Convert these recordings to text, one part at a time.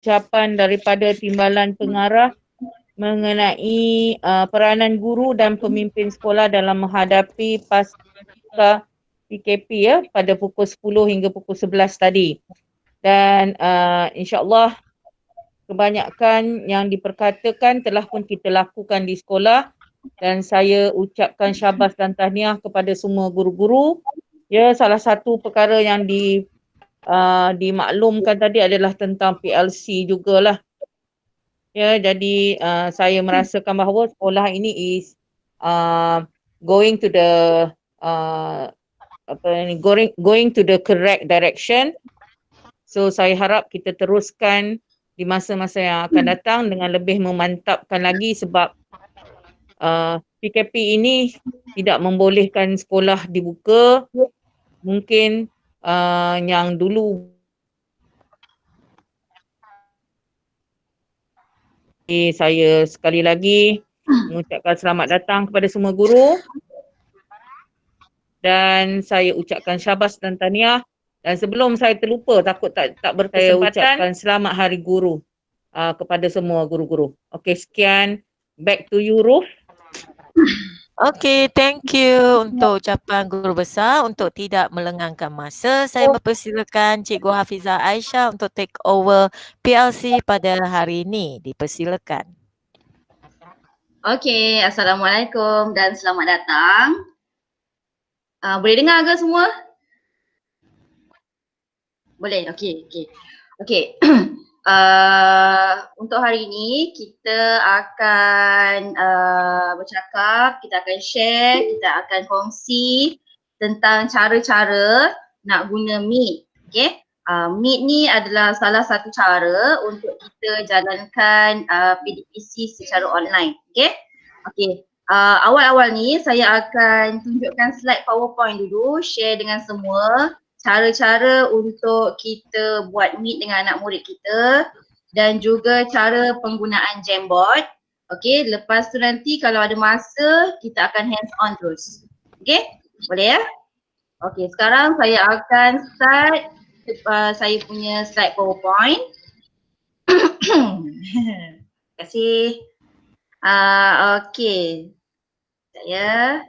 ucapan daripada Timbalan Pengarah mengenai peranan guru dan pemimpin sekolah dalam menghadapi pasca PKP ya pada pukul 10 hingga pukul 11 tadi. Dan insya-Allah kebanyakan yang diperkatakan telah pun kita lakukan di sekolah dan saya ucapkan syabas dan tahniah kepada semua guru-guru. Ya, salah satu perkara yang dimaklumkan tadi adalah tentang PLC jugalah. Ya, jadi saya merasakan bahawa sekolah ini is going to the going to the correct direction. So saya harap kita teruskan di masa-masa yang akan datang dengan lebih memantapkan lagi sebab PKP ini tidak membolehkan sekolah dibuka. Mungkin yang dulu saya sekali lagi mengucapkan selamat datang kepada semua guru dan saya ucapkan syabas dan tahniah. Dan sebelum saya terlupa, takut tak berkesempatan, saya ucapkan selamat Hari Guru kepada semua guru-guru. Okey, sekian. Back to you, Ruth. Okey, thank you untuk ucapan guru besar. Untuk tidak melengahkan masa, saya mempersilakan Cikgu Hafizah Aisyah untuk take over PLC pada hari ini. Dipersilakan. Okey, Assalamualaikum dan selamat datang. Boleh dengar ke semua? Boleh, okey. Untuk hari ini kita akan bercakap, kita akan share, kita akan kongsi tentang cara-cara nak guna Meet. Okay? Meet ni adalah salah satu cara untuk kita jalankan PDPC secara online. Okay? Okay. Awal-awal ni saya akan tunjukkan slide PowerPoint dulu, share dengan semua cara-cara untuk kita buat Meet dengan anak murid kita dan juga cara penggunaan Jamboard. Okay, lepas tu nanti kalau ada masa kita akan hands on terus. Okay, boleh ya? Okay, sekarang saya akan start saya punya slide PowerPoint. Terima kasih. Okay. Saya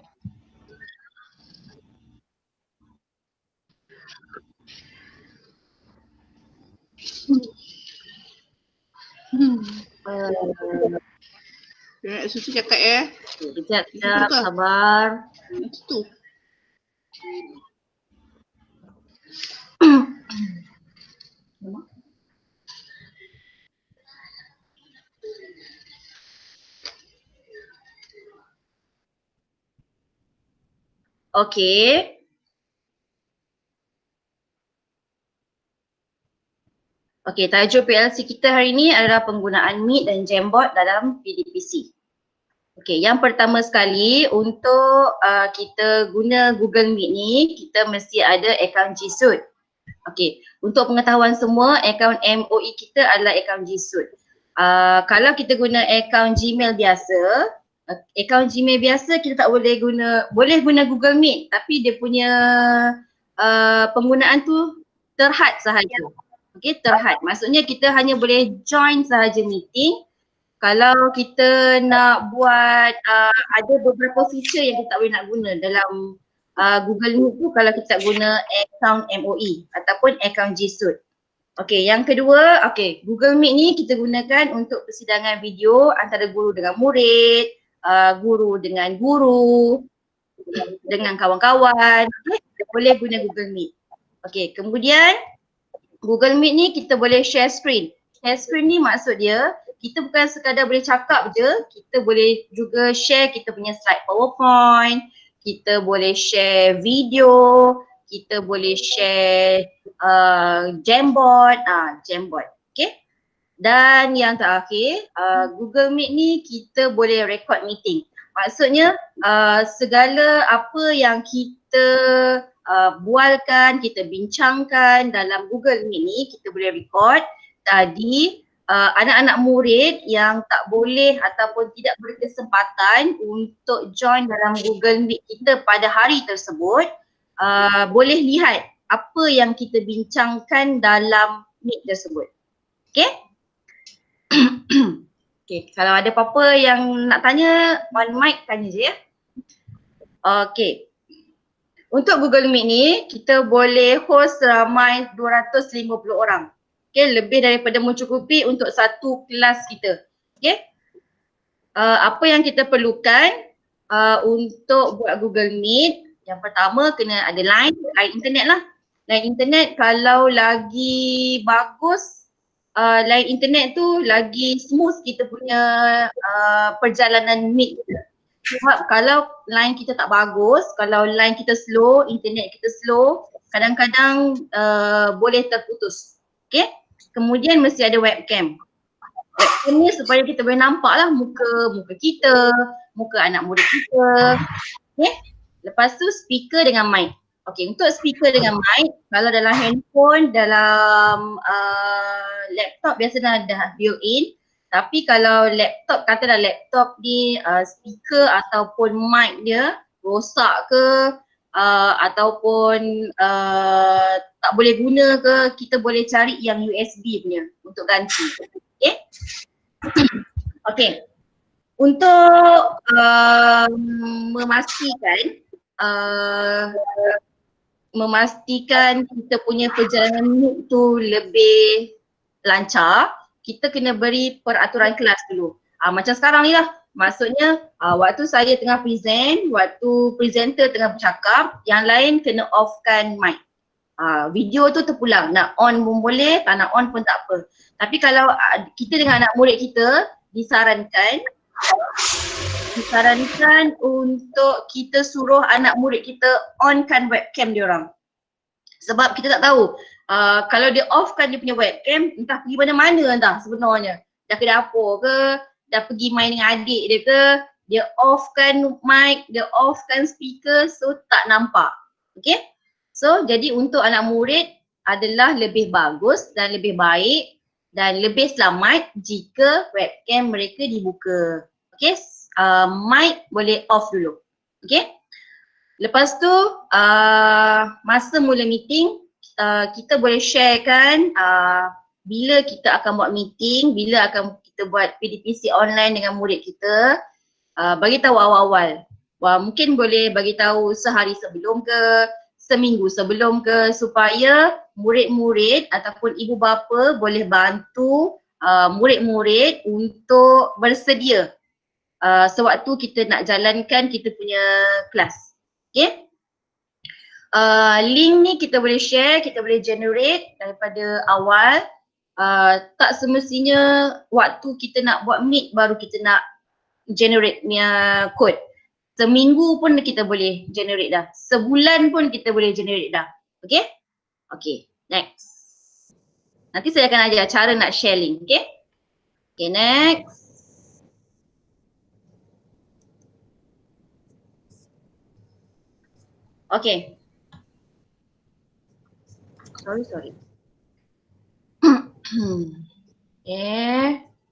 Susu cakap ya. Sekejap, sabar. Itu. Okey. Okey, tajuk PLC kita hari ini adalah penggunaan Meet dan Jamboard dalam PDPC. Okey, yang pertama sekali untuk kita guna Google Meet ni, kita mesti ada akaun G Suite. Okey, untuk pengetahuan semua, akaun MOE kita adalah akaun G Suite. Kalau kita guna akaun Gmail biasa, kita tak boleh guna Google Meet, tapi dia punya penggunaan tu terhad sahaja. Okey, terhad. Maksudnya kita hanya boleh join sahaja meeting. Kalau kita nak buat ada beberapa feature yang kita tak boleh nak guna dalam Google Meet tu kalau kita tak guna akaun MOE ataupun akaun G Suite. Okey, yang kedua, Google Meet ni kita gunakan untuk persidangan video antara guru dengan murid, guru dengan guru, dengan kawan-kawan. Kita boleh guna Google Meet. Okey, kemudian Google Meet ni kita boleh share screen. Share screen ni maksud dia kita bukan sekadar boleh cakap je, kita boleh juga share kita punya slide PowerPoint, kita boleh share video, kita boleh share Jamboard, Jamboard. Okay. Dan yang terakhir, Google Meet ni kita boleh record meeting. Maksudnya segala apa yang kita bualkan, kita bincangkan dalam Google Meet ni kita boleh record. Tadi anak-anak murid yang tak boleh ataupun tidak berkesempatan untuk join dalam Google Meet kita pada hari tersebut boleh lihat apa yang kita bincangkan dalam Meet tersebut. Okay? Okay, kalau ada apa-apa yang nak tanya, on mic tanya je ya. Okay. Untuk Google Meet ni, kita boleh host ramai 250 orang. Okay, lebih daripada mencukupi untuk satu kelas kita. Okay. Apa yang kita perlukan untuk buat Google Meet, yang pertama kena ada line internet lah. Line internet kalau lagi bagus, line internet tu lagi smooth kita punya perjalanan meet kita. Sebab kalau line kita tak bagus, kalau line kita slow, internet kita slow, kadang-kadang boleh terputus. Okay? Kemudian mesti ada webcam. Webcam ni supaya kita boleh nampak lah muka kita, muka anak murid kita. Okay? Lepas tu speaker dengan mic. Okay, untuk speaker dengan mic, kalau dalam handphone, dalam laptop biasanya dah built-in. Tapi kalau laptop, katalah laptop ni speaker ataupun mic dia rosak ke ataupun tak boleh guna ke, kita boleh cari yang USB punya untuk ganti. Okay? Okay. Untuk memastikan kita punya perjalanan meet tu lebih lancar, kita kena beri peraturan kelas dulu. Macam sekarang ni lah. Maksudnya waktu saya tengah present, waktu presenter tengah bercakap, yang lain kena offkan mic. Video tu terpulang. Nak on pun boleh, tak nak on pun tak apa. Tapi kalau kita dengan anak murid kita disarankan untuk kita suruh anak murid kita onkan webcam diorang. Sebab kita tak tahu kalau dia offkan dia punya webcam, entah pergi mana-mana entah sebenarnya. Dah ke dapur ke, dah pergi main dengan adik dia ke, dia offkan mic, dia offkan speaker, so tak nampak. Okay? So jadi untuk anak murid adalah lebih bagus dan lebih baik dan lebih selamat jika webcam mereka dibuka. Okay? Mic boleh off dulu. Okay? Lepas tu masa mula meeting, kita boleh sharekan bila kita akan buat meeting, bila akan kita buat PDPC online dengan murid kita. Bagi tahu awal-awal. Mungkin boleh bagi tahu sehari sebelum ke, seminggu sebelum ke, supaya murid-murid ataupun ibu bapa boleh bantu murid-murid untuk bersedia sewaktu kita nak jalankan kita punya kelas. Okay? Link ni kita boleh share, kita boleh generate daripada awal. Tak semestinya waktu kita nak buat meet baru kita nak generate punya code. Seminggu pun kita boleh generate dah. Sebulan pun kita boleh generate dah. Okay? Okay, next. Nanti saya akan ajar cara nak share link. Okay? Okay, next. Okay. Sorry.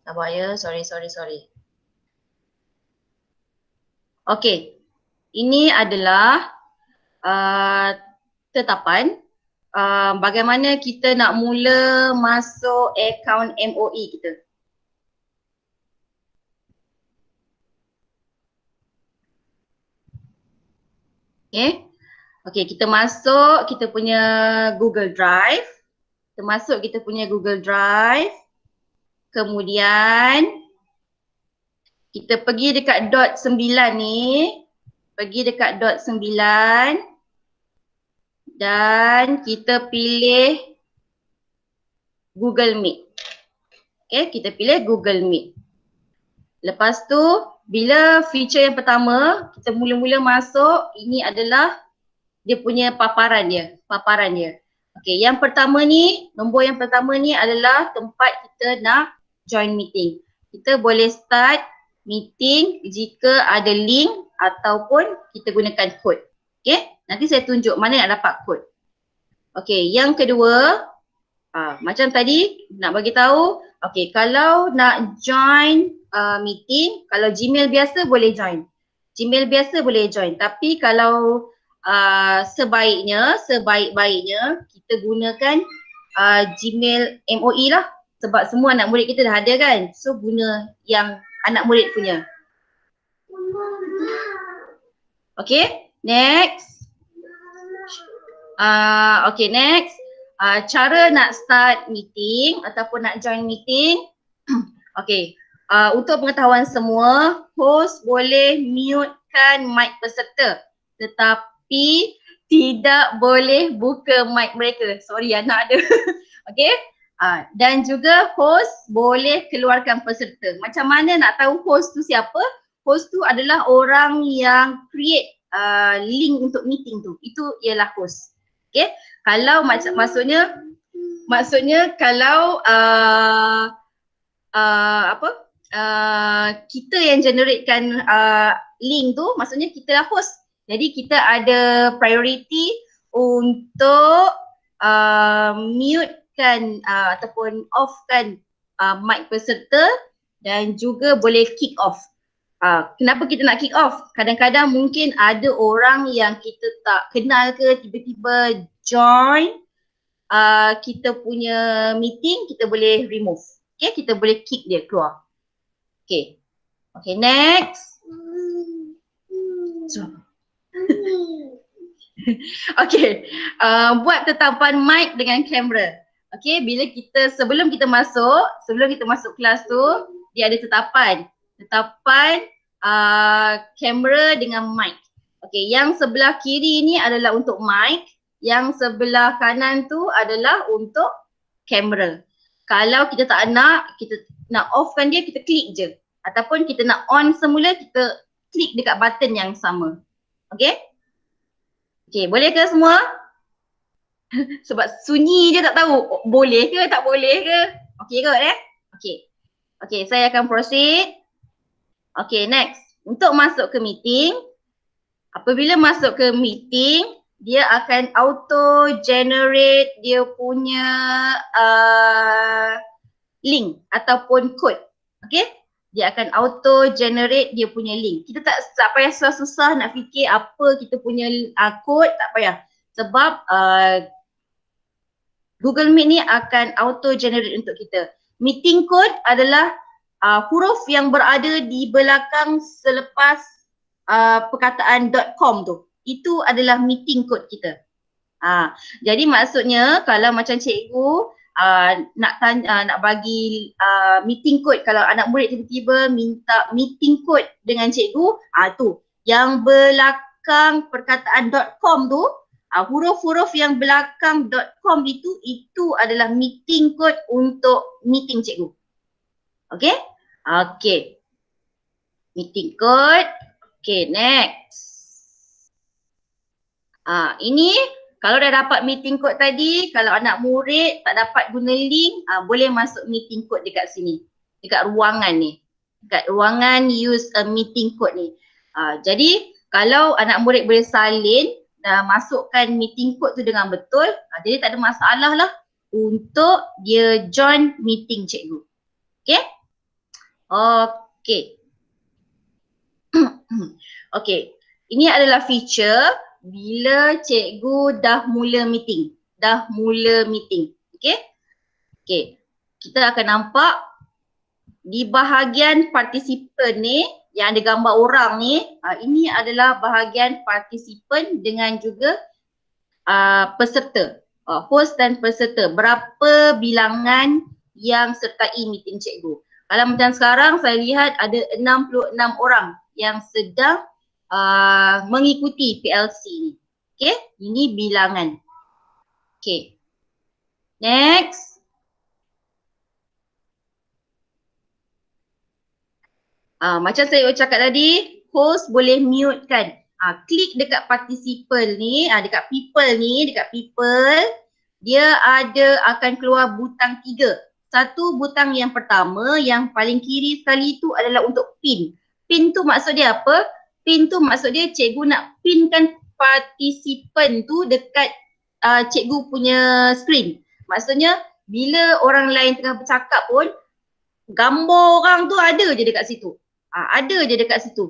Sabar ya, sorry. Okay, ini adalah tetapan bagaimana kita nak mula masuk akaun MOE kita. Okay, kita masuk kita punya Google Drive. Kemudian kita pergi dekat dot 9 ni. Dan kita pilih Google Meet. Okay, kita pilih Google Meet. Lepas tu, bila feature yang pertama, kita mula-mula masuk, ini adalah dia punya paparan dia. Okay, yang pertama ni, nombor yang pertama ni adalah tempat kita nak join meeting. Kita boleh start meeting jika ada link ataupun kita gunakan kod. Okay, nanti saya tunjuk mana nak dapat kod. Okay, yang kedua, macam tadi nak bagi tahu, okay, kalau nak join meeting, kalau Gmail biasa boleh join. Tapi kalau sebaik-baiknya kita gunakan Gmail MOE lah. Sebab semua anak murid kita dah ada kan. So guna yang anak murid punya. Okay, next. Okay, next. Cara nak start meeting ataupun nak join meeting. Okay, untuk pengetahuan semua, host boleh mutekan mic peserta tetapi tidak boleh buka mic mereka. Sorry, anak ada. Okay, dan juga host boleh keluarkan peserta. Macam mana nak tahu host tu siapa? Host tu adalah orang yang create link untuk meeting tu. Itu ialah host. Okay, kalau maksudnya kalau kita yang generatekan link tu, maksudnya kita lah host. Jadi kita ada priority untuk mutekan ataupun offkan mic peserta dan juga boleh kick off. Kenapa kita nak kick off? Kadang-kadang mungkin ada orang yang kita tak kenal ke tiba-tiba join kita punya meeting, kita boleh remove. Okay, kita boleh kick dia keluar. Okay, okay, next. Okay, buat tetapan mic dengan kamera. Okay, bila kita sebelum kita masuk kelas tu, dia ada tetapan kamera dengan mic. Okay, yang sebelah kiri ni adalah untuk mic, yang sebelah kanan tu adalah untuk kamera. Kalau kita tak nak, kita nak offkan dia, kita klik je. Ataupun kita nak on semula, kita klik dekat button yang sama. Okay? Okay, boleh ke semua? Sebab sunyi je tak tahu boleh ke tak boleh ke. Okay ke Okay. Okay, saya akan proceed. Okay, next. Untuk masuk ke meeting, apabila masuk ke meeting, dia akan auto generate dia punya link ataupun code. Okay? Dia akan auto generate dia punya link. Kita tak payah susah-susah nak fikir apa kita punya code, tak payah. Sebab Google Meet ni akan auto generate untuk kita. Meeting code adalah huruf yang berada di belakang selepas perkataan .com tu. Itu adalah meeting code kita. Jadi maksudnya kalau macam cikgu nak bagi meeting code, kalau anak murid tiba-tiba minta meeting code dengan cikgu, tu yang belakang perkataan .com tu, huruf-huruf yang belakang .com itu adalah meeting code untuk meeting cikgu. Okay? Okay. Meeting code. Okay, next. Ini kalau dah dapat meeting code tadi, kalau anak murid tak dapat guna link, boleh masuk meeting code dekat sini. Dekat ruangan ni. Dekat ruangan use a meeting code ni. Jadi kalau anak murid boleh salin, masukkan meeting code tu dengan betul, jadi tak ada masalah lah untuk dia join meeting cikgu. Okay? Okay. Okay. Ini adalah feature bila cikgu dah mula meeting. Okay? Okay. Kita akan nampak di bahagian partisipan ni, yang ada gambar orang ni, ini adalah bahagian partisipan dengan juga peserta. Host dan peserta. Berapa bilangan yang sertai meeting cikgu. Kalau macam sekarang saya lihat ada 66 orang yang sedang mengikuti PLC ni. Okay, ini bilangan. Okay, next. Macam saya cakap tadi, host boleh mute kan. Klik dekat participant ni, dekat people, dia akan keluar butang 3. Satu butang yang pertama, yang paling kiri sekali tu adalah untuk pin. Pin tu maksud dia apa? Pin tu maksud dia cikgu nak pinkan partisipan tu dekat cikgu punya screen. Maksudnya bila orang lain tengah bercakap pun, gambar orang tu ada je dekat situ.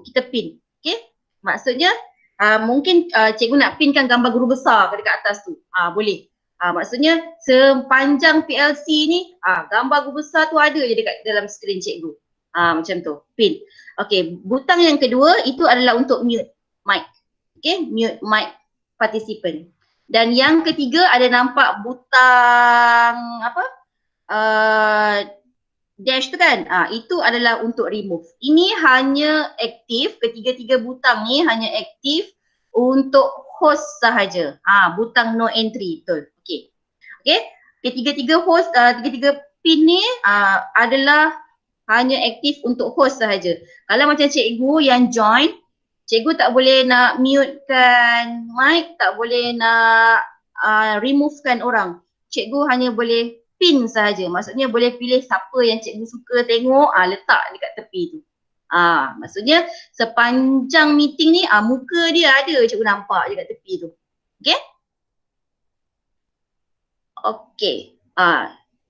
Kita pin. Okay? Maksudnya mungkin cikgu nak pinkan gambar guru besar dekat atas tu. Boleh. Maksudnya sepanjang PLC ni gambar guru besar tu ada je dekat dalam skrin cikgu. Macam tu, pin. Okey, butang yang kedua itu adalah untuk mute mic. Okey, mute mic participant. Dan yang ketiga ada nampak butang apa? Dash tu kan? Itu adalah untuk remove. Ini hanya aktif, ketiga-tiga butang ni hanya aktif untuk host sahaja. Butang no entry, betul. Okey. Okey, ketiga-tiga host, tiga-tiga pin ni adalah hanya aktif untuk host sahaja. Kalau macam cikgu yang join, cikgu tak boleh nak mute-kan mic, tak boleh nak remove-kan orang. Cikgu hanya boleh pin sahaja. Maksudnya boleh pilih siapa yang cikgu suka tengok, letak dekat tepi tu. Maksudnya sepanjang meeting ni muka dia ada cikgu nampak je kat tepi tu. Okey? Okey.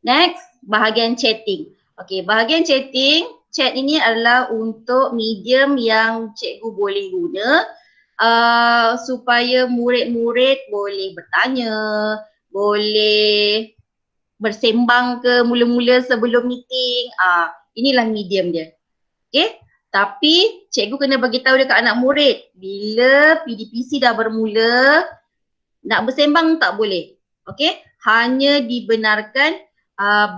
Next, bahagian chatting. Okey, bahagian chatting, chat ini adalah untuk medium yang cikgu boleh guna supaya murid-murid boleh bertanya, boleh bersembang ke mula-mula sebelum meeting. Inilah medium dia. Okey? Tapi cikgu kena bagi tahu dekat anak murid bila PDPC dah bermula, nak bersembang tak boleh. Okey? Hanya dibenarkan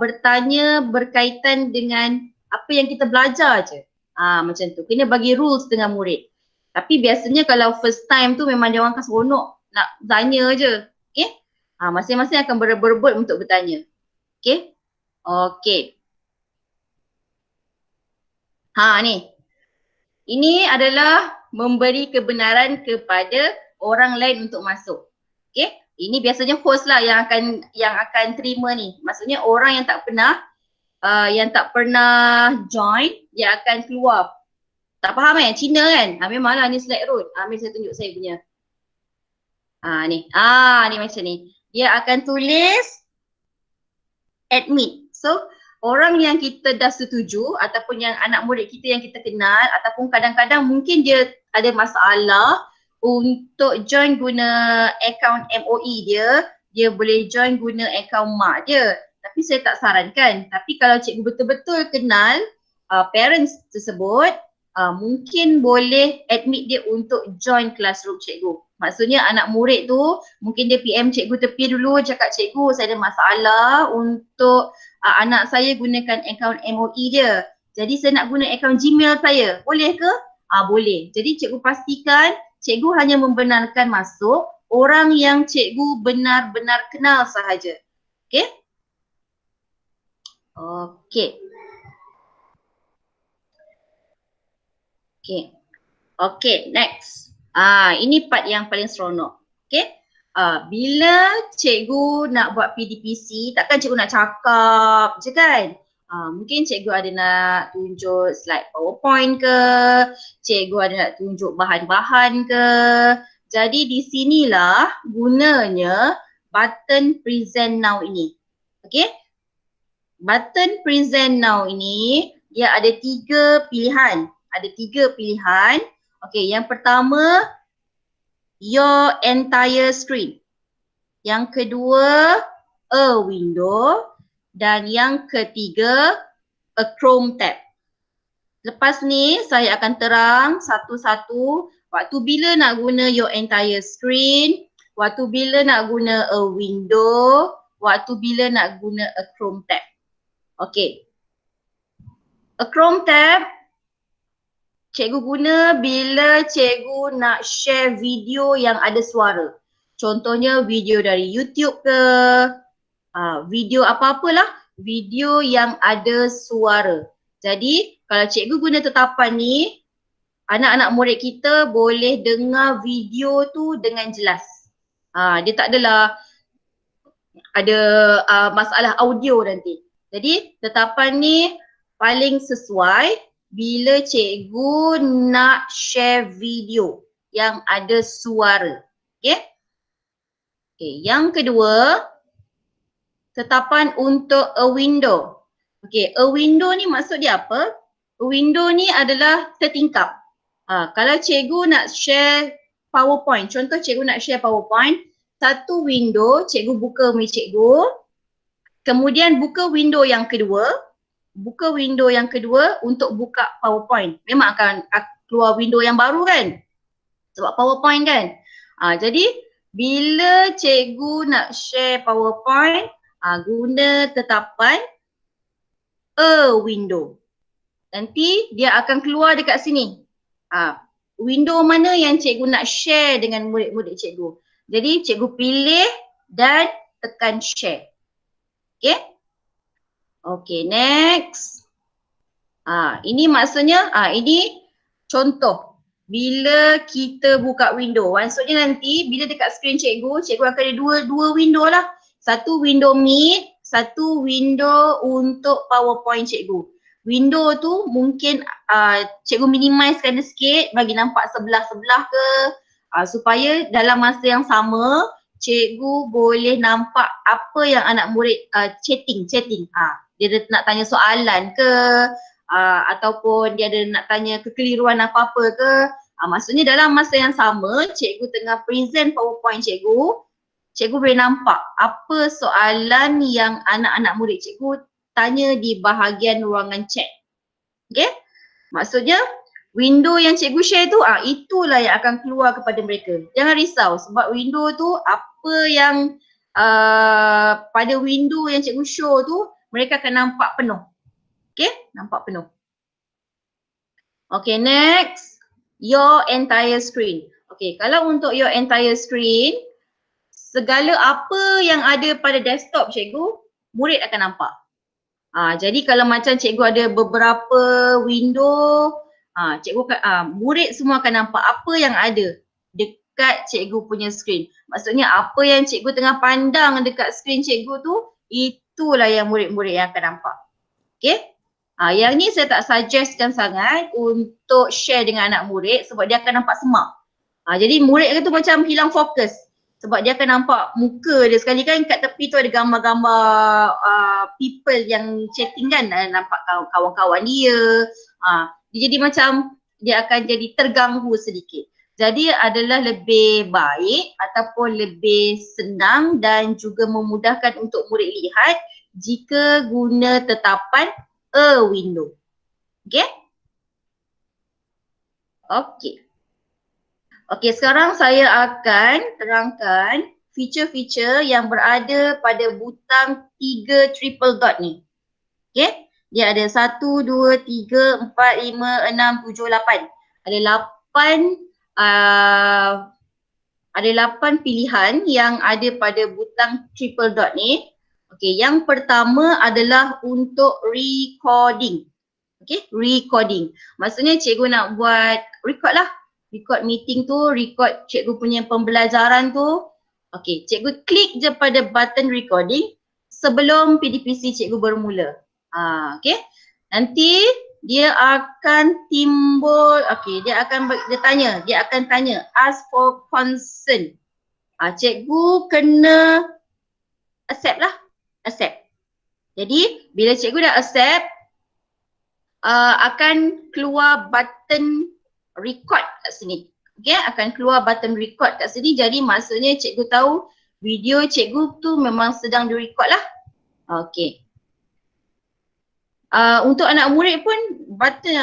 bertanya berkaitan dengan apa yang kita belajar je. Macam tu. Kena bagi rules dengan murid. Tapi biasanya kalau first time tu memang dia orang akan seronok nak tanya je. Okey? Masing-masing akan berebut untuk bertanya. Okey? Okey. Ni. Ini adalah memberi kebenaran kepada orang lain untuk masuk. Okey? Ini biasanya host lah yang akan terima ni. Maksudnya orang yang tak pernah join, dia akan keluar. Tak faham Cina kan? Memanglah ni slide road. Ambil saya tunjuk saya punya. Ni. Ni macam ni. Dia akan tulis admit. So, orang yang kita dah setuju ataupun yang anak murid kita yang kita kenal ataupun kadang-kadang mungkin dia ada masalah untuk join guna akaun MOE dia boleh join guna akaun mak dia. Tapi saya tak sarankan. Tapi kalau cikgu betul-betul kenal parents tersebut, mungkin boleh admit dia untuk join classroom cikgu. Maksudnya anak murid tu mungkin dia PM cikgu tepi dulu, cakap cikgu saya ada masalah untuk anak saya gunakan akaun MOE dia. Jadi saya nak guna akaun Gmail saya. Boleh ke? Boleh. Jadi cikgu pastikan cikgu hanya membenarkan masuk orang yang cikgu benar-benar kenal sahaja. Okey? Okey. Okey. Okey, next. Ini part yang paling seronok. Okey? Bila cikgu nak buat PDPC, takkan cikgu nak cakap je kan? Mungkin cikgu ada nak tunjuk slide PowerPoint ke, cikgu ada nak tunjuk bahan-bahan ke. Jadi di sinilah gunanya button present now ini. Okey? Button present now ini dia ada 3 pilihan. Ada 3 pilihan. Okey, yang pertama your entire screen. Yang kedua a window. Dan yang ketiga, a Chrome tab. Lepas ni saya akan terang satu-satu waktu bila nak guna your entire screen, waktu bila nak guna a window, waktu bila nak guna a Chrome tab. Okay. A Chrome tab cikgu guna bila cikgu nak share video yang ada suara. Contohnya video dari YouTube ke, video apa-apalah, video yang ada suara. Jadi kalau cikgu guna tetapan ni, anak-anak murid kita boleh dengar video tu dengan jelas. Dia tak adalah ada masalah audio nanti. Jadi tetapan ni paling sesuai bila cikgu nak share video yang ada suara. Okay? Okay, yang kedua, tetapan untuk a window. Okay, a window ni maksud dia apa? A window ni adalah tertingkap. Kalau cikgu nak share PowerPoint, contoh cikgu nak share PowerPoint, satu window, cikgu buka mi cikgu. Kemudian buka window yang kedua. Buka window yang kedua untuk buka PowerPoint. Memang akan keluar window yang baru kan? Sebab PowerPoint kan? Jadi bila cikgu nak share PowerPoint, guna tetapan a window. Nanti dia akan keluar dekat sini. Window mana yang cikgu nak share dengan murid-murid cikgu. Jadi cikgu pilih dan tekan share. Okay? Okay, next. Ini maksudnya, ini contoh. Bila kita buka window, maksudnya nanti bila dekat skrin cikgu, cikgu akan ada dua window lah. Satu window Meet, satu window untuk PowerPoint cikgu. Window tu mungkin cikgu minimizekan dia sikit bagi nampak sebelah-sebelah ke, supaya dalam masa yang sama cikgu boleh nampak apa yang anak murid chatting. Dia ada nak tanya soalan ke, ataupun dia ada nak tanya kekeliruan apa-apa ke. Maksudnya dalam masa yang sama cikgu tengah present PowerPoint cikgu boleh nampak apa soalan yang anak-anak murid cikgu tanya di bahagian ruangan chat. Okay? Maksudnya window yang cikgu share tu, itulah yang akan keluar kepada mereka. Jangan risau sebab window tu apa yang pada window yang cikgu show tu mereka akan nampak penuh. Okay? Nampak penuh. Okay, next. Your entire screen. Okay, kalau untuk your entire screen, segala apa yang ada pada desktop cikgu, murid akan nampak. Jadi kalau macam cikgu ada beberapa window, murid semua akan nampak apa yang ada dekat cikgu punya screen. Maksudnya apa yang cikgu tengah pandang dekat screen cikgu tu, itulah yang murid-murid yang akan nampak. Okay? Yang ni saya tak suggestkan sangat untuk share dengan anak murid sebab dia akan nampak semak. Jadi murid tu macam hilang fokus sebab dia akan nampak muka dia. Sekali kan kat tepi tu ada gambar-gambar people yang chatting kan, nampak kawan-kawan dia. Jadi macam dia akan jadi terganggu sedikit. Jadi adalah lebih baik ataupun lebih senang dan juga memudahkan untuk murid lihat jika guna tetapan a window. Okay? Okay. Okay, sekarang saya akan terangkan feature-feature yang berada pada butang 3 triple dot ni. Okay? Dia ada 1, 2, 3, 4, 5, 6, 7, 8. Ada 8 pilihan yang ada pada butang triple dot ni. Okay, yang pertama adalah untuk recording. Okay, recording. Maksudnya cikgu nak buat record lah. Record meeting tu, record cikgu punya pembelajaran tu. Okay, cikgu klik je pada button recording sebelum PDPC cikgu bermula. Okay, nanti dia akan timbul, okay, dia akan tanya, ask for consent. Cikgu kena accept lah. Accept. Jadi bila cikgu dah accept, akan keluar button record kat sini. Okay, akan keluar button record kat sini. Jadi maksudnya cikgu tahu video cikgu tu memang sedang direkod lah. Okay. Untuk anak murid pun button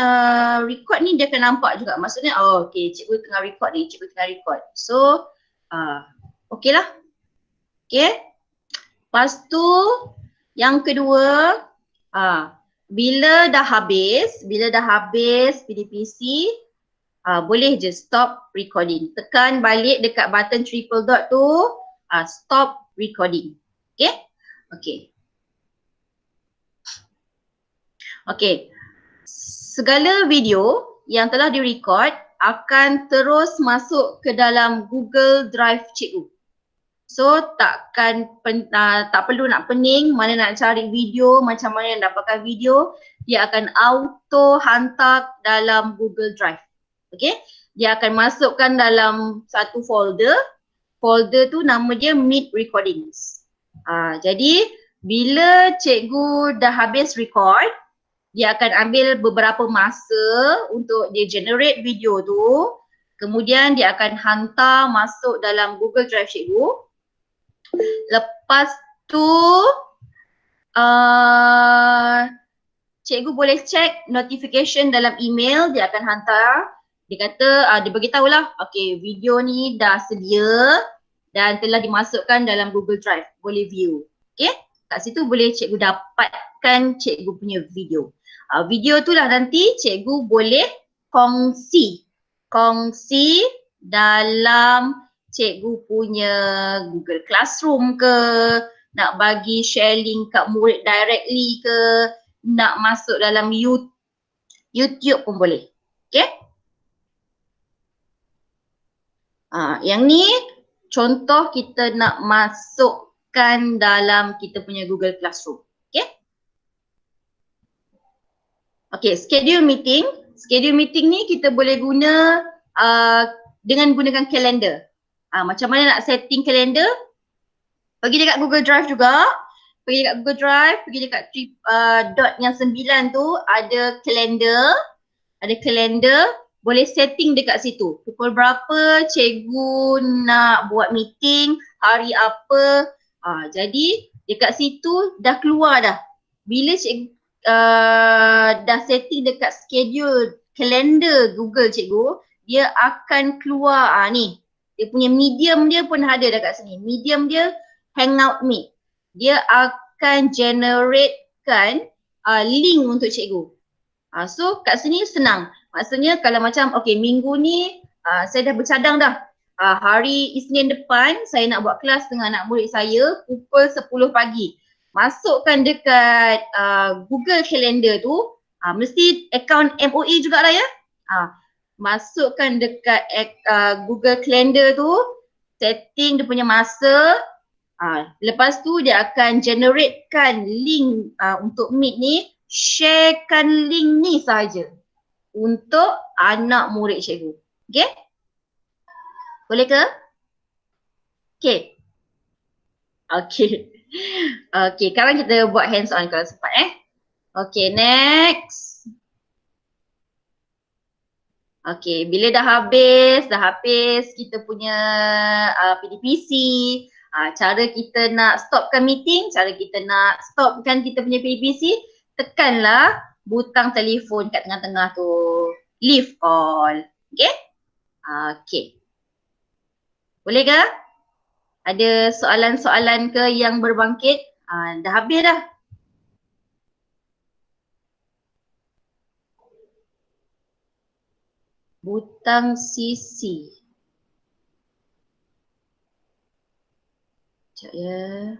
record ni dia akan nampak juga. Maksudnya okay, cikgu tengah record ni, cikgu tengah record. So okay lah. Okay. Lepas tu yang kedua, bila dah habis PDPC, boleh je stop recording. Tekan balik dekat button triple dot tu, stop recording. Okay? Okay. Okay. Segala video yang telah direkod akan terus masuk ke dalam Google Drive cikgu. So tak perlu nak pening mana nak cari video, macam mana nak dapatkan video, dia akan auto hantar dalam Google Drive. Okay, dia akan masukkan dalam satu folder. Folder tu nama dia Meet Recordings. Jadi bila cikgu dah habis record, dia akan ambil beberapa masa untuk dia generate video tu. Kemudian dia akan hantar masuk dalam Google Drive cikgu. Lepas tu cikgu boleh check notification dalam email, dia akan hantar. Dia kata, dia beritahu lah, okay, video ni dah sedia dan telah dimasukkan dalam Google Drive, boleh view. Okay, kat situ boleh cikgu dapatkan cikgu punya video. Video tu lah nanti cikgu boleh kongsi dalam cikgu punya Google Classroom ke, nak bagi share link kat murid directly ke, nak masuk dalam YouTube pun boleh. Okay? Yang ni contoh kita nak masukkan dalam kita punya Google Classroom. Okay? Okay, schedule meeting. Schedule meeting ni kita boleh guna dengan gunakan kalender. Macam mana nak setting kalender? Pergi dekat Google Drive juga. Pergi dekat Google Drive, pergi dekat dot yang 9 tu ada kalender. Ada kalender, boleh setting dekat situ. Pukul berapa cikgu nak buat meeting, hari apa. Jadi dekat situ dah keluar dah. Bila cikgu dah setting dekat schedule kalender Google cikgu, dia akan keluar ni. Dia punya medium dia pun ada dekat sini. Medium dia Hangout Meet. Dia akan generatekan link untuk cikgu. So kat sini senang. Maksudnya kalau macam okay, minggu ni saya dah bercadang dah. Hari Isnin depan saya nak buat kelas dengan anak murid saya pukul 10 pagi. Masukkan dekat Google Calendar tu, mesti akaun MOE jugalah ya. Masukkan dekat Google Calendar tu, setting dia punya masa. Lepas tu dia akan generatekan link untuk Meet ni, sharekan link ni saja untuk anak murid cikgu. Okay? Boleh ke? Okay. Okay. Okay, sekarang kita buat hands on kalau sempat Okay, next. Okay, bila dah habis kita punya PDPC, cara kita nak stopkan meeting, cara kita nak stopkan kita punya PDPC, tekanlah butang telefon kat tengah-tengah tu. Leave call. Okay? Okay. Boleh ke? Ada soalan-soalan ke yang berbangkit? Dah habis dah. Butang CC. Sekejap ya.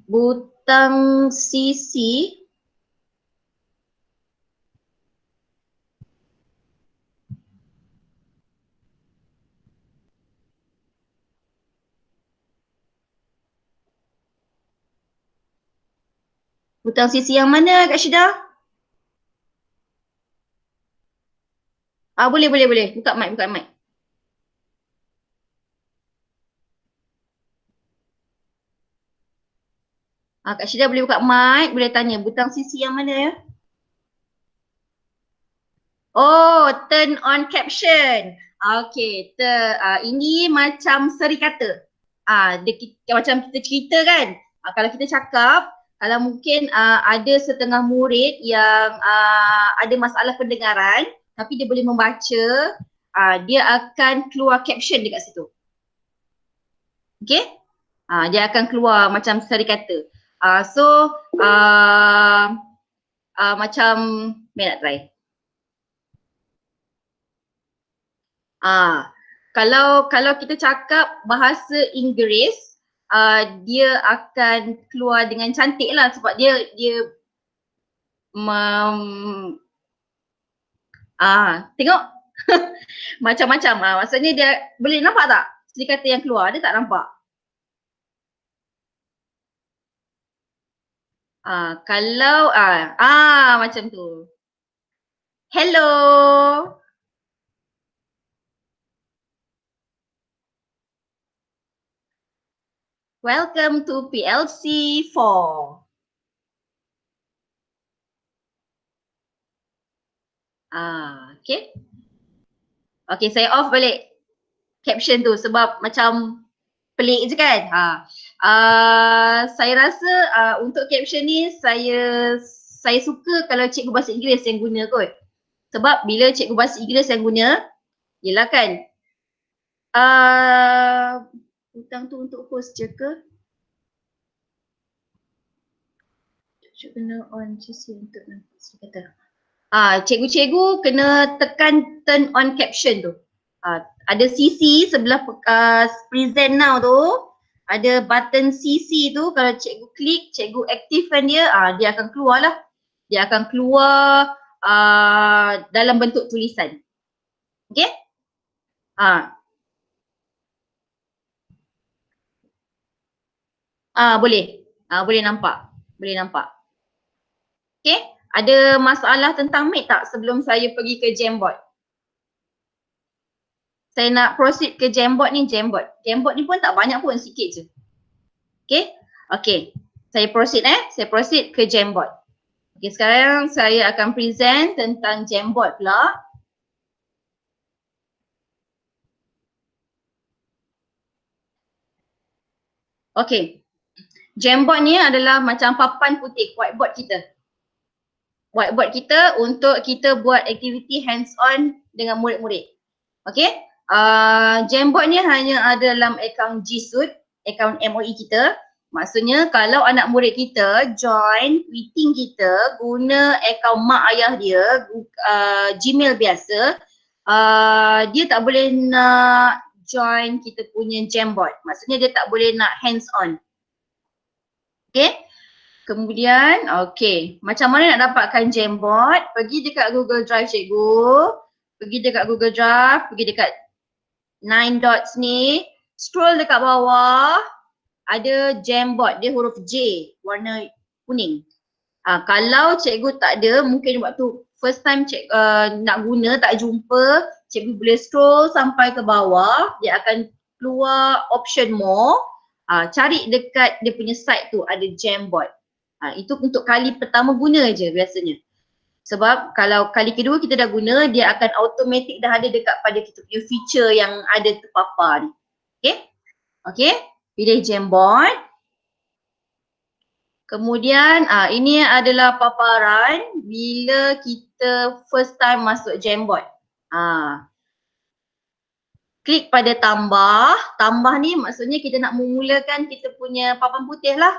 Butang CC. Butang CC yang mana Kak Syida? Boleh. Buka mic. Kak Syida boleh buka mic, boleh tanya butang CC yang mana ya? Oh, turn on caption. Okay, ini macam seri kata. Macam kita cerita kan. Kalau kita cakap, kalau mungkin ada setengah murid yang ada masalah pendengaran tapi dia boleh membaca, dia akan keluar caption dekat situ. Okay? Dia akan keluar macam seri kata. Macam, nak try. Kalau kita cakap bahasa Inggeris, dia akan keluar dengan cantik lah sebab dia tengok macam-macam. Maksudnya dia boleh nampak tak seri kata yang keluar? Dia tak nampak. Kalau macam tu. Hello. Welcome to PLC 4. Okay. Okay, saya off balik caption tu sebab macam pelik je kan. Saya rasa untuk caption ni saya suka kalau cikgu bahasa Inggeris yang guna kot. Sebab bila cikgu bahasa Inggeris yang guna, yelah kan, hutang tu untuk host je ke? Kena on GC untuk nanti kata. Cikgu-cikgu kena tekan turn on caption tu. Ada CC sebelah present now tu, ada button CC tu, kalau cikgu klik, cikgu aktifkan dia, dia akan keluar lah. Dia akan keluar dalam bentuk tulisan. Okay? Boleh. Boleh nampak. Boleh nampak. Okay? Ada masalah tentang mic tak sebelum saya pergi ke Jamboard? Saya nak proceed ke Jamboard ni, Jamboard. Jamboard ni pun tak banyak pun, sikit je. Okay? Okay. Saya proceed Saya proceed ke Jamboard. Okay, sekarang saya akan present tentang Jamboard pula. Okay. Jamboard ni adalah macam papan putih, whiteboard kita. Whiteboard kita untuk kita buat aktiviti hands on dengan murid-murid. Okay. Jamboard ni hanya ada dalam akaun G Suite, akaun MOE kita. Maksudnya kalau anak murid kita join meeting kita guna akaun mak ayah dia, Gmail biasa, dia tak boleh nak join kita punya Jamboard. Maksudnya dia tak boleh nak hands on. Okay. Kemudian, okay, macam mana nak dapatkan Jamboard? Pergi dekat Google Drive cikgu. Pergi dekat Google Drive, pergi dekat 9 dots ni. Scroll dekat bawah, ada Jamboard, dia huruf J, warna kuning. Kalau cikgu tak ada, mungkin waktu first time nak guna, tak jumpa, cikgu boleh scroll sampai ke bawah, dia akan keluar option more. Cari dekat dia punya site tu, ada Jamboard. Itu untuk kali pertama guna je biasanya. Sebab kalau kali kedua kita dah guna, dia akan automatic dah ada dekat pada kita punya feature yang ada terpapar ni. Okay? Okay? Pilih Jamboard. Kemudian ini adalah paparan bila kita first time masuk Jamboard. Klik pada tambah. Tambah ni maksudnya kita nak memulakan kita punya papan putih lah.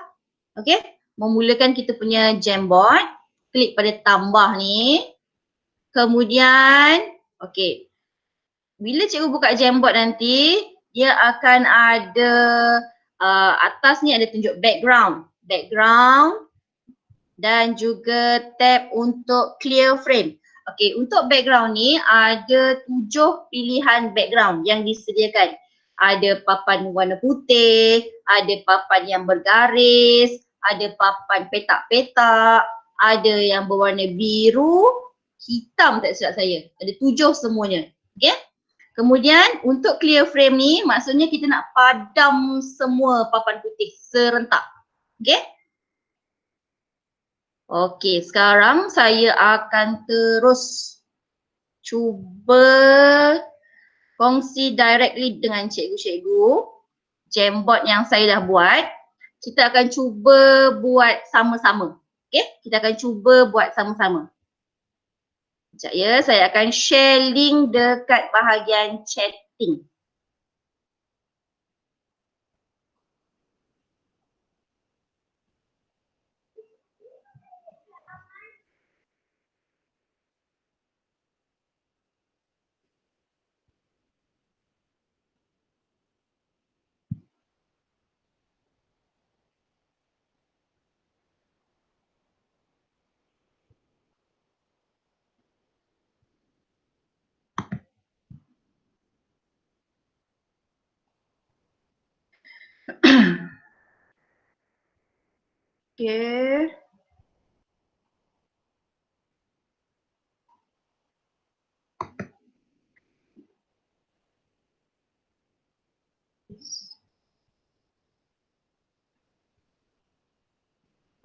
Okay? Memulakan kita punya Jamboard, klik pada tambah ni. Kemudian, okay, bila cikgu buka Jamboard nanti, dia akan ada atas ni ada tunjuk background dan juga tab untuk clear frame. Okay, untuk background ni ada 7 pilihan background yang disediakan. Ada papan warna putih, ada papan yang bergaris, ada papan petak-petak, ada yang berwarna biru, hitam tak silap saya. Ada 7 semuanya. Okay. Kemudian untuk clear frame ni maksudnya kita nak padam semua papan putih serentak. Okay. Okay, sekarang saya akan terus cuba kongsi directly dengan cikgu-cikgu Jamboard yang saya dah buat. Kita akan cuba buat sama-sama. Okay, kita akan cuba buat sama-sama. Sekejap ya, saya akan share link dekat bahagian chatting. Okay.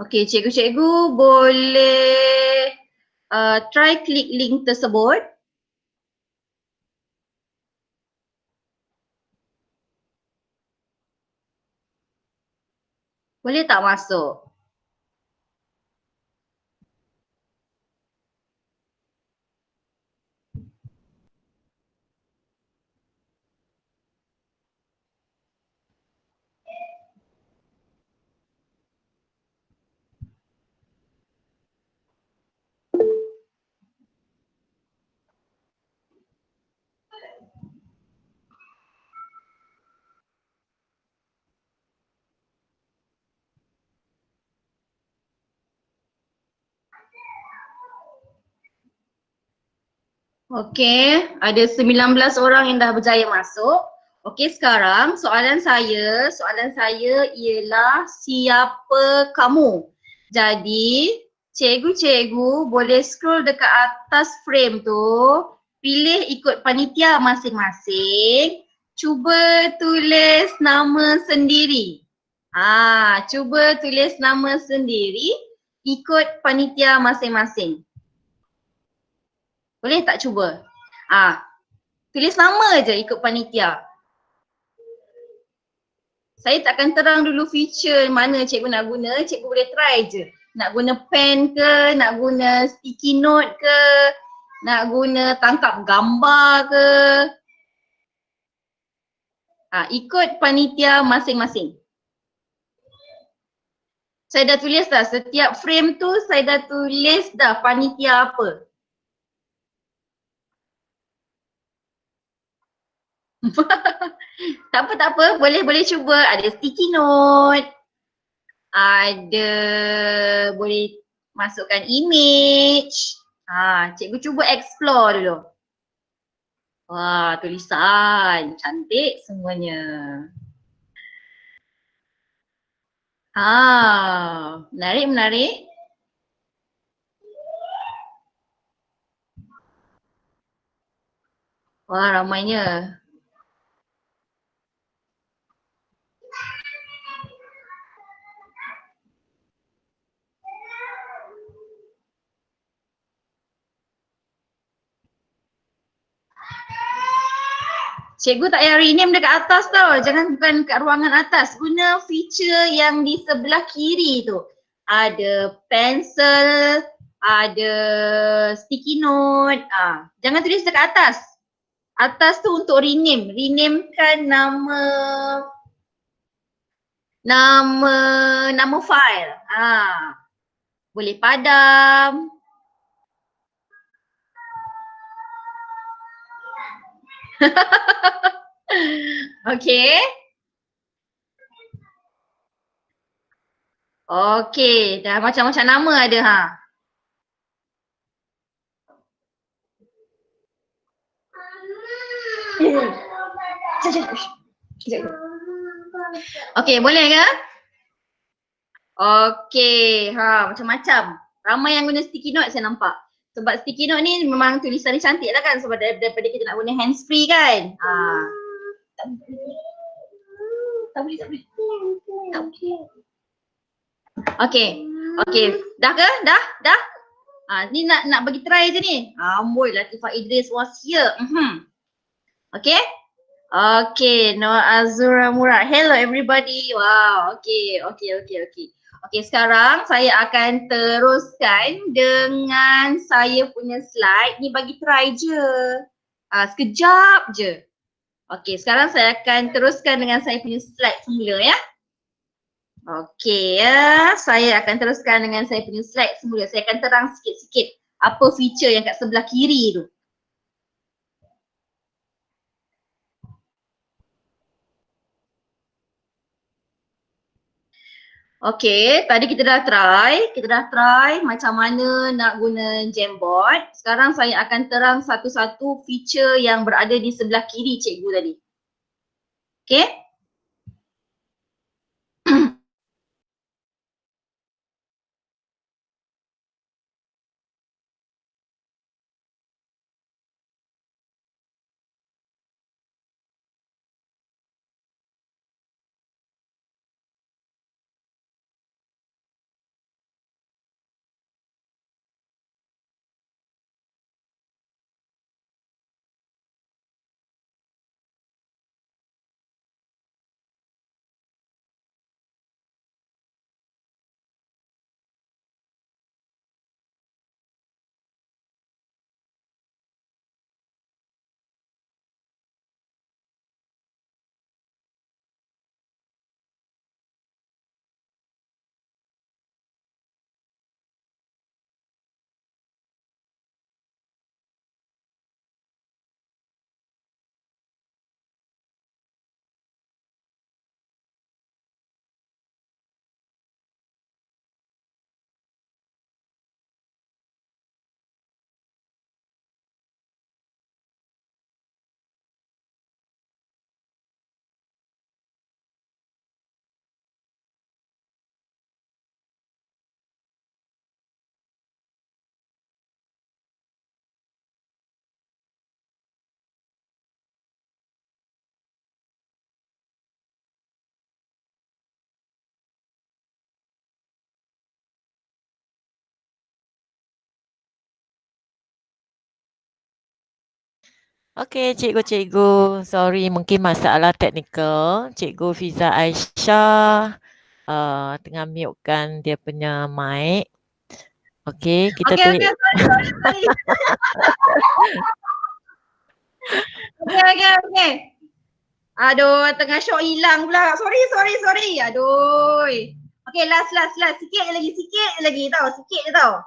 Okay, cikgu-cikgu boleh try klik link tersebut. Boleh tak masuk? Okey, ada 19 orang yang dah berjaya masuk. Okey, sekarang soalan saya ialah siapa kamu? Jadi, cikgu-cikgu boleh scroll dekat atas frame tu, pilih ikut panitia masing-masing, cuba tulis nama sendiri. Cuba tulis nama sendiri ikut panitia masing-masing. Boleh tak cuba? Tulis nama je ikut panitia. Saya takkan terang dulu feature mana cikgu nak guna, cikgu boleh try je. Nak guna pen ke, nak guna sticky note ke, nak guna tangkap gambar ke. Ikut panitia masing-masing. Saya dah tulis dah, setiap frame tu saya dah tulis dah panitia apa. Tak apa, boleh cuba. Ada sticky note, ada boleh masukkan image. Cikgu cuba explore dulu. Wah, tulisan cantik semuanya. Menarik. Wah, ramainya. Cikgu tak payah rename dekat atas tau. Bukan kat ruangan atas. Guna feature yang di sebelah kiri tu. Ada pencil, ada sticky note. Jangan tulis dekat atas. Atas tu untuk rename. Renamekan nama file. Boleh padam. Okay. Okay, dah macam-macam nama ada Okay, boleh ke? Okay, macam-macam. Ramai yang guna sticky note saya nampak. Sebab sticky note ni memang tulisan dia cantik lah kan, sebab daripada kita nak guna hands free kan. Tak boleh. Okay. Dah ke? Dah? Ni nak bagi try je ni. Amboi, Latifah Idris was here. Okay. Okay, Noah Azura Murad. Hello everybody. Wow, okay. Okay, sekarang saya akan teruskan dengan saya punya slide. Ni bagi try je. Sekejap je. Okay, sekarang saya akan teruskan dengan saya punya slide semula ya. Okay ya, saya akan teruskan dengan saya punya slide semula. Saya akan terang sikit-sikit apa feature yang kat sebelah kiri tu. Okay, tadi kita dah try macam mana nak guna Jamboard. Sekarang saya akan terang satu-satu feature yang berada di sebelah kiri cikgu tadi. Okay. Okey, cikgu. Sorry, mungkin masalah teknikal. Cikgu Fiza Aisyah tengah mute-kan dia punya mic. Okey, kita Okay, take. sorry. Okay. Aduh, tengah syok hilang pula. Sorry. Aduh. Okay, last. Sikit lagi tau. Sikit je tau.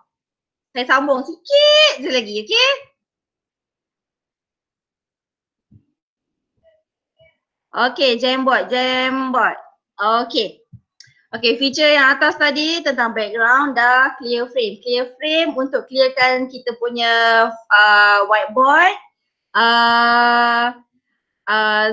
Saya sambung sikit je lagi, okay? Okay, Jamboard. Okay, feature yang atas tadi tentang background dah clear frame. Clear frame untuk clearkan kita punya whiteboard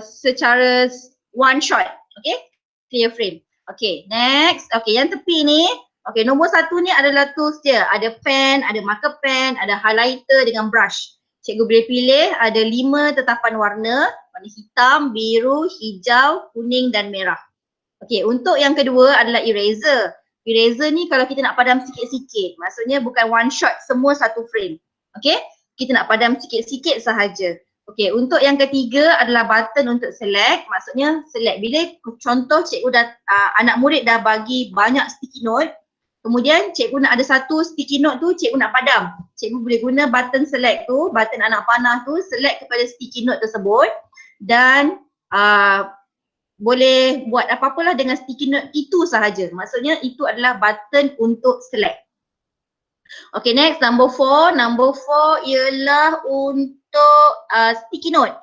secara one shot. Okay, clear frame. Okay, next. Okay, yang tepi ni. Okay, nombor 1 ni adalah tools dia. Ada pen, ada marker pen, ada highlighter dengan brush. Cikgu boleh pilih ada 5 tetapan warna. Warna hitam, biru, hijau, kuning dan merah. Okay, untuk yang kedua adalah eraser. Eraser ni kalau kita nak padam sikit-sikit, maksudnya bukan one shot semua satu frame. Okay, kita nak padam sikit-sikit sahaja. Okay, untuk yang ketiga adalah button untuk select. Maksudnya select. Bila contoh cikgu dah, anak murid dah bagi banyak sticky note, kemudian cikgu nak ada satu sticky note tu cikgu nak padam. Cikgu boleh guna button select tu, button anak panah tu, select kepada sticky note tersebut dan boleh buat apa-apalah dengan sticky note itu sahaja. Maksudnya itu adalah button untuk select. Okay, next number 4. Number 4 ialah untuk sticky note.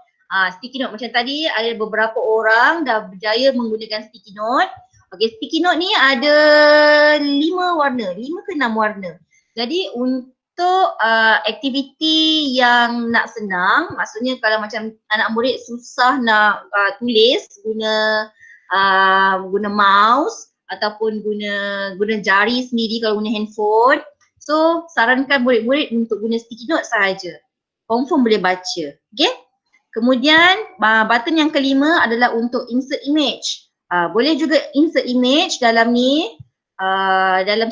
Sticky note macam tadi ada beberapa orang dah berjaya menggunakan sticky note. Okay, sticky note ni ada 5 warna, 5 ke 6 warna. Jadi untuk aktiviti yang nak senang, maksudnya kalau macam anak murid susah nak tulis guna mouse ataupun guna jari sendiri kalau guna handphone. So sarankan murid-murid untuk guna sticky note sahaja. Confirm boleh baca. Okay. Kemudian button yang kelima adalah untuk insert image. Boleh juga insert image dalam ni. Dalam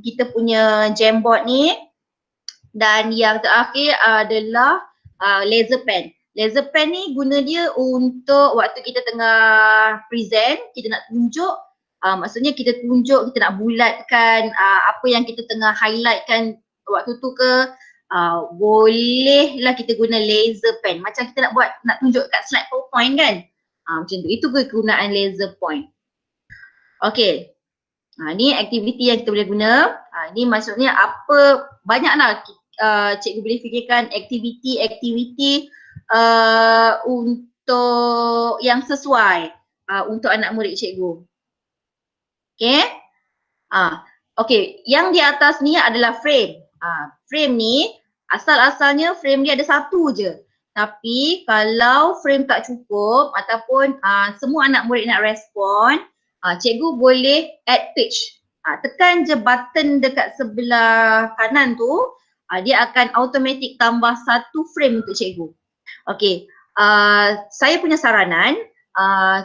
kita punya Jamboard ni. Dan yang terakhir adalah laser pen. Laser pen ni guna dia untuk waktu kita tengah present, kita nak tunjuk, maksudnya kita tunjuk, kita nak bulatkan apa yang kita tengah highlightkan waktu tu ke, bolehlah kita guna laser pen. Macam kita nak tunjuk kat slide PowerPoint kan. Macam tu, itu kegunaan laser point. Okay. Ni aktiviti yang kita boleh guna. Ni maksudnya apa, banyaklah cikgu boleh fikirkan aktiviti untuk yang sesuai untuk anak murid cikgu. Okay. Okay, yang di atas ni adalah frame. Frame ni asal-asalnya frame dia ada satu je. Tapi kalau frame tak cukup ataupun semua anak murid nak respon, cikgu boleh add page. Tekan je button dekat sebelah kanan tu, dia akan automatic tambah satu frame untuk cikgu. Okay, saya punya saranan,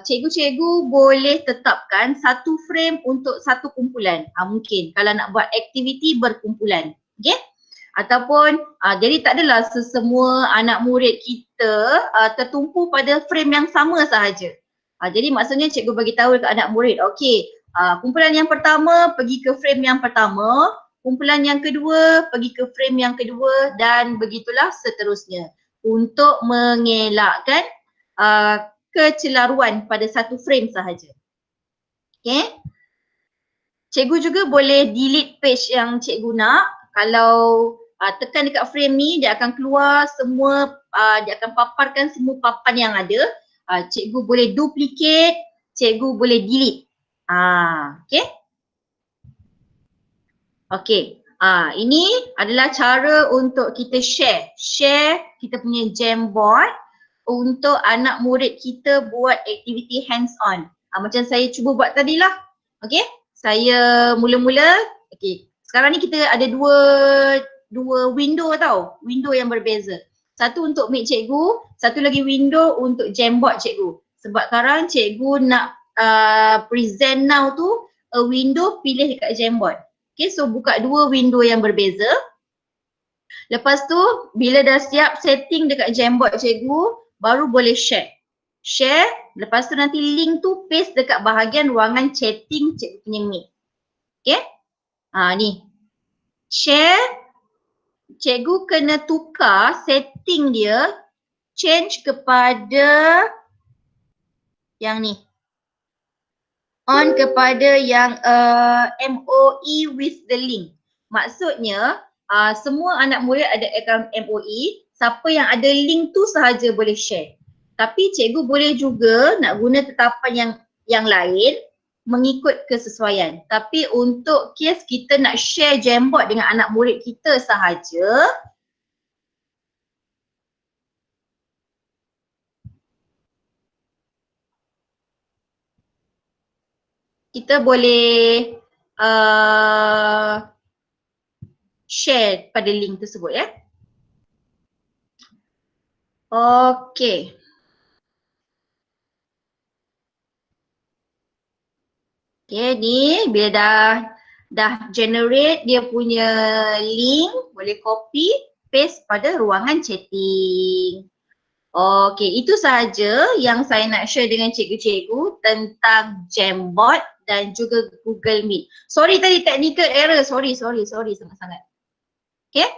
cikgu-cikgu boleh tetapkan satu frame untuk satu kumpulan. Mungkin kalau nak buat aktiviti berkumpulan. Okay. Ataupun jadi tak adalah sesemua anak murid kita tertumpu pada frame yang sama sahaja. Jadi maksudnya cikgu bagi tahu dekat anak murid, okey, kumpulan yang pertama pergi ke frame yang pertama, kumpulan yang kedua pergi ke frame yang kedua dan begitulah seterusnya untuk mengelakkan kecelaruan pada satu frame sahaja. Okey. Cikgu juga boleh delete page yang cikgu nak. Kalau tekan dekat frame ni, dia akan keluar semua, dia akan paparkan semua papan yang ada. Cikgu boleh duplicate, cikgu boleh delete. Okay. Okay. Ini adalah cara untuk kita share kita punya Jamboard untuk anak murid kita buat aktiviti hands on. Macam saya cuba buat tadi lah. Okay. Saya mula-mula, okay. Sekarang ni kita ada dua window tau, window yang berbeza. Satu untuk mic cikgu, satu lagi window untuk Jamboard cikgu. Sebab sekarang cikgu nak present now tu, a window pilih dekat Jamboard. Okay, so buka dua window yang berbeza. Lepas tu bila dah siap setting dekat Jamboard cikgu, baru boleh share. Share, lepas tu nanti link tu paste dekat bahagian ruangan chatting cikgu punya Meet. Okay? Ni. Share, cikgu kena tukar setting dia, change kepada yang ni. On kepada yang MOE with the link. Maksudnya semua anak murid ada akaun MOE, siapa yang ada link tu sahaja boleh share. Tapi cikgu boleh juga nak guna tetapan yang lain mengikut kesesuaian. Tapi untuk kes kita nak share Jamboard dengan anak murid kita sahaja, kita boleh share pada link tersebut ya. Okey. Okay, ni bila dah generate dia punya link, boleh copy, paste pada ruangan chatting. Okay, itu sahaja yang saya nak share dengan cikgu-cikgu tentang Jamboard dan juga Google Meet. Sorry tadi technical error, sorry sangat-sangat. Okay.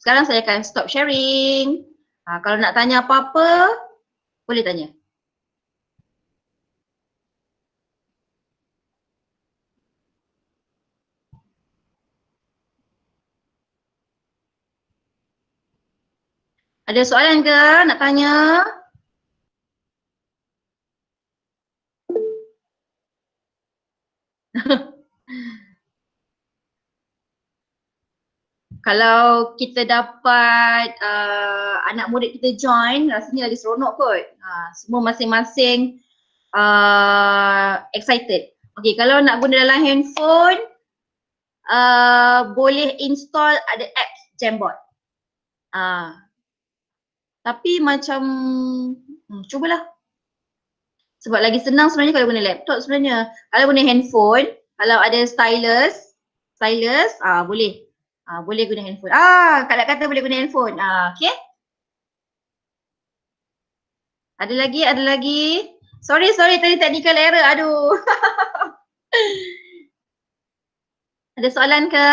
Sekarang saya akan stop sharing. Kalau nak tanya apa-apa, boleh tanya. Ada soalan ke nak tanya? Kalau kita dapat anak murid kita join, rasanya lagi seronok kot. Semua masing-masing excited. Okay, kalau nak guna dalam handphone, boleh install ada apps Jamboard. Tapi macam cubalah. Sebab lagi senang sebenarnya kalau guna laptop sebenarnya. Kalau guna handphone, kalau ada stylus, boleh. Boleh guna handphone. Kak Lat kata boleh guna handphone. Okay. Ada lagi. Sorry tadi technical error. Aduh. Ada soalan ke?